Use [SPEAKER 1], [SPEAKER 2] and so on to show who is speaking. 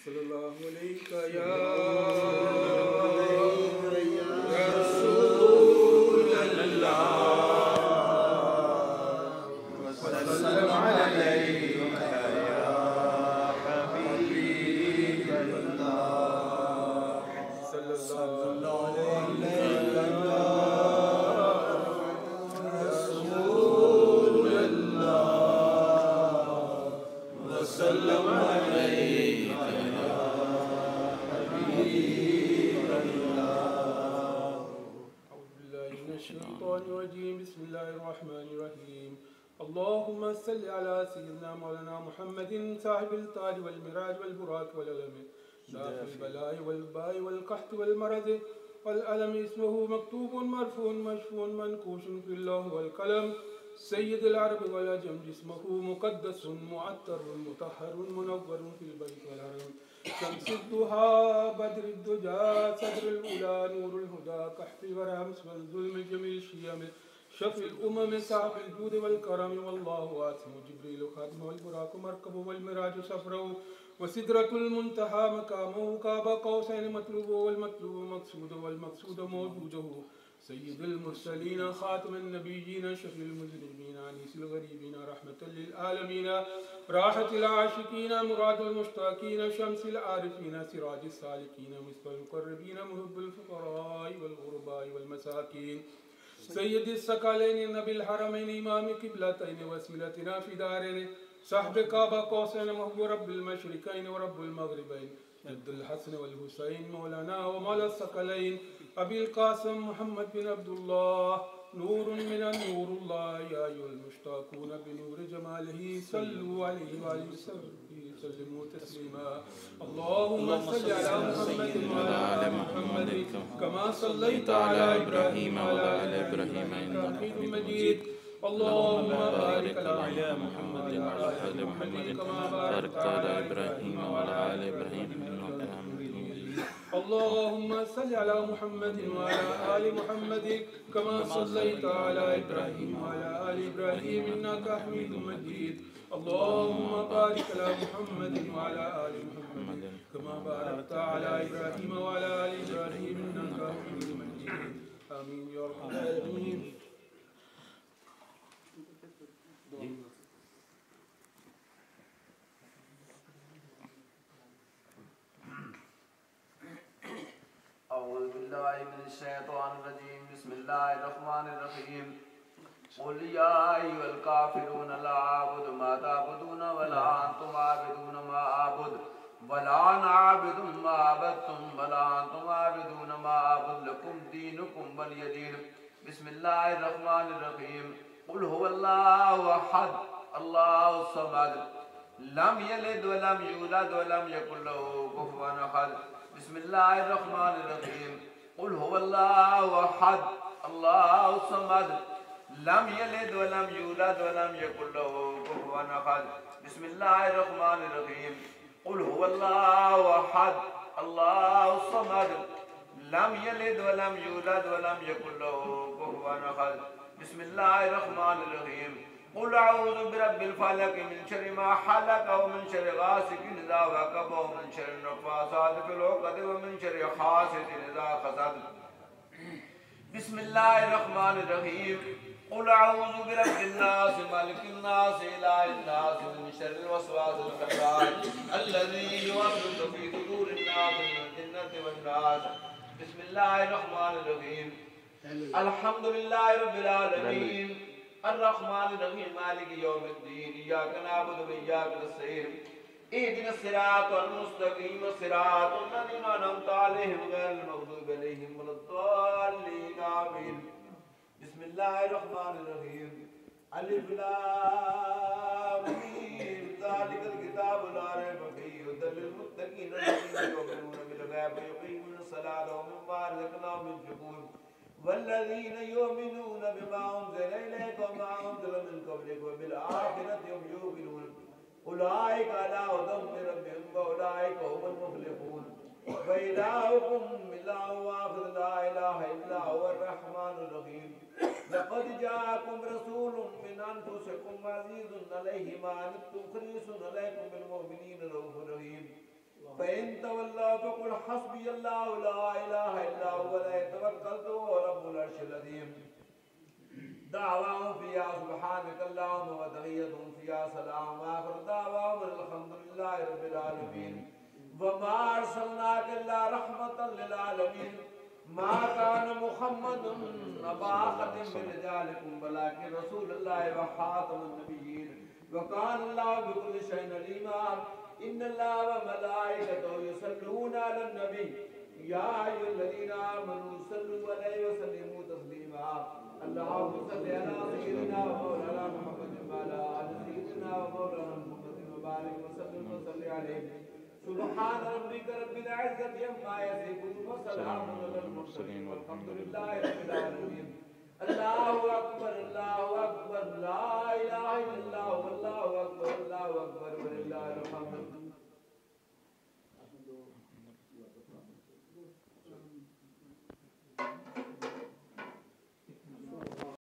[SPEAKER 1] सल्लल्लाहु अलैहि या रसूल अल्लाह वसल्लम अलैका या हबीब अल्लाह सल्लल्लाहु अलैहि रसूल अल्लाह वसल्लम बिस्मिल्लाहिर्रहमानिर्रहीम अल्लाहुम्मा सल्लि अला सय्यिदिना मौलाना मुहम्मदिन साहिबिल ताज वल मिराज वल बुराक वल अलम दाफिल बलाई वल बाई वल कहत वल मरज वल अलम इसमुहु मक्तूबुन मरफून मशफून मनकूशुन फिल लौह वल कलम सय्यिदुल अरब वल अजम जिस्मुहु मुक़द्दसुन मुअत्तरुन मुतहहरुन मुनव्वरुन फिल बैत वल हरम शम्सुद दुहा बद्रुद दुजा सदरुल उला नूरुल हुदा कहफिल वरा मिसवल जुल्म जमील शियम शफील उमम साहिल जूद वल करम वल्लाहु वासिउ जिब्रील खादिम वल बुराक मरकब वल मिराज सफरु वसिदरतुल मुंतहा मकामु काबा कौसैन मतलूब वल मतलूब मक़सूद वल मक़सूद मौजूदहु सय्यिदुल मुरसलीन खातिमुन नबिय्यीन शफीउल मुज़निबीन अनीसुल गरीबीन रहमतुल लिल आलमीन राहतुल आशिकीन मुरादुल मुश्ताकीन शम्सिल आरिफीन सिराजुस सालिकीन मुस्बल मुक़र्रबीन मुहिब्बुल फुक़राइ वल गुरबाइ वल मसाकीन सय्यदिस सकलैन नबिल हरमैन इमाम क़िबलतैन वसीलतिना फ़िदारैन साहिब काबा कौसैन महबूब रब्बिल मशरिक़ैन व रब्बुल मग़रिबैन जद्दुल हसन वल हुसैन मौलाना व मौला सकलैन अबिल कासिम मुहम्मद बिन अब्दुल्लाह नूरुन मिनन नूरुल्लाह या अय्युहल मुश्ताक़ून बिनूर जमालिही सल्लु अलैहि व सल्लिमू तस्लीमा अल्लाहुम्मा सल्लि अला मुहम्मद व अला आलि मुहम्मद कमा सल्लैता अला इब्राहीम व अला आलि इब्राहीम इन्नका हमीदुम मजीद अल्लाहुम्मा बारिक अला मुहम्मद व अला आलि मुहम्मद कमा बारकता अला इब्राहीम व अला आलि इब्राहीम इन्नका हमीदुम मजीद अल्लाहुम्मा सल्लि अला मुहम्मद व अला आलि मुहम्मद कमा सल्लैता अला इब्राहीम व अला आलि इब्राहीम इन्नका हमीदुम मजीद अल्लाहुम्मा बारिक अला मुहम्मद व अला आलि मुहम्मद कमा बारकता अला इब्राहीम व अला आलि इब्राहीम इन्नका हमीदुम मजीद आमीन या रब्बल आलमीन।
[SPEAKER 2] अऊज़ु बिल्लाहि मिनश शैतानिर रजीम बिस्मिल्लाहिर रहमानिर रहीम क़ुल या अय्युहल काफ़िरून ला अअबुदु मा तअबुदून वला अंतुम आबिदून मा अअबुदु वला अना आबिदुम मा अबदतुम वला अंतुम आबिदून मा अअबुदु लकुम दीनुकुम वलिय दीन बिस्मिल्लाहिर रहमानिर रहीम क़ुल हुवल्लाहु अहद अल्लाहुस समद लम यलिद व लम यूलद व लम यकुल लहू कुफुवन अहद बिस्मिल्लाहिर रहमानिर रहीम क़ुल हुवल्लाहु अहद अल्लाहुस समद लम यलिद व लम यूलद व लम यकुल लहू कुफुवन अहद बिस्मिल्लाहिर रहमानिर रहीम क़ुल हुवल्लाहु अहद अल्लाहुस समद लम यलिद व लम यूलद व लम यकुल लहू कुफुवन अहद बिस्मिल्लाहिर रहमानिर रहीम क़ुल अऊज़ु बिरब्बिल फ़लक़ मिन शर्रि मा ख़लक़ व मिन शर्रि गासिक़िन इज़ा वक़ब व मिन शर्रि नफ़्फ़ासाति फ़िल उक़द व मिन शर्रि हासिदिन इज़ा हसद बिस्मिल्लाहिर रहमानिर रहीम क़ुल अऊज़ु बिरब्बिन नास मलिकिन नास इलाहिन नास मिन शर्रिल वस्वासिल ख़न्नास अल्लज़ी युवस्विसु फ़ी सुदूरिन नास मिनल जिन्नति वन नास बिस्मिल्लाहिर रहमानिर रहीम अल्हम्दुलिल्लाहि रब्बिल आलमीन अर्रहमानिर रहीम मालिकि यौमिद्दीन इय्याका नअबुदु व इय्याका नस्तईन इहदिनस सिरातल मुस्तक़ीम सिरातल लज़ीना अनअमता अलैहिम गैरिल मग़दूबि अलैहिम वलद्दाल्लीन आमीन बिस्मिल्लाहिर रहमानिर रहीम अलिफ लाम मीम ज़ालिकल किताबु ला रैब फ़ीहि हुदल लिल मुत्तक़ीन अल्लज़ीना युमिनूना बिल ग़ैबि व युक़ीमूना स-सलाता व मिम्मा रज़क़नाहुम युनफ़िक़ून वल्लज़ीन युमिनूना बिमा उन्ज़िला इलैका व मा उन्ज़िला मिन क़ब्लिका व बिल आखिरति हुम युक़िनून उलाइका अला हुदम मिन रब्बिहिम व उलाइका हुमुल मुफ़्लिहून व इलाहुकुम इलाहुन वाहिद ला इलाहा इल्ला हुवर रहमानुर रहीम लक़द जाअकुम रसूलुम मिन अनफुसिकुम अज़ीज़ुन अलैहि मा अनित्तुम हरीसुन अलैकुम बिल मुमिनीना रऊफ़ुर रहीम फ़इन कुल हस्बी अल्लाह ला इलाहा इल्ला हुवा अलैहि तवक्कलतु व रब्बुल अर्शिल अज़ीम। दावाहुम फिया सुब्हानक अल्लाहुम्मा व तहिय्यतुहुम फिया सलाम व आखिर दावाहुम अल्हम्दुलिल्लाहि रब्बिल आलमीन। व मा अरसलनाका इल्ला रहमतन लिल आलमीन। मा कान मुहम्मदुन अबा अहदिन मिन रिजालिकुम वलाकिन रसूलुल्लाहि व खातमुन नबिय्यीन व कान अल्लाहु बिकुल्लि शैइन अलीमा। इन्नल्लाह व मलाइकतहु युसल्लूना अलन नबी या अय्युहल्लज़ीना आमनू सल्लु अलैहि व सल्लिमू तस्लीमा। अल्लाहुम्मा सल्लि अला सय्यिदिना व मौलाना मुहम्मदिन व अला आलि सय्यिदिना व मौलाना मुहम्मदिन व बारिक व सल्लिम व सल्लि अलैहि। सुब्हान रब्बिका रब्बिल इज्जति अम्मा यसिफून व सलामुन अलल मुरसलीन वल्हम्दुलिल्लाहि रब्बिल आलमीन। अल्लाहु अकबर ला इलाहा इल्लल्लाह वल्लाहु अकबर वलिल्लाहिल हम्द।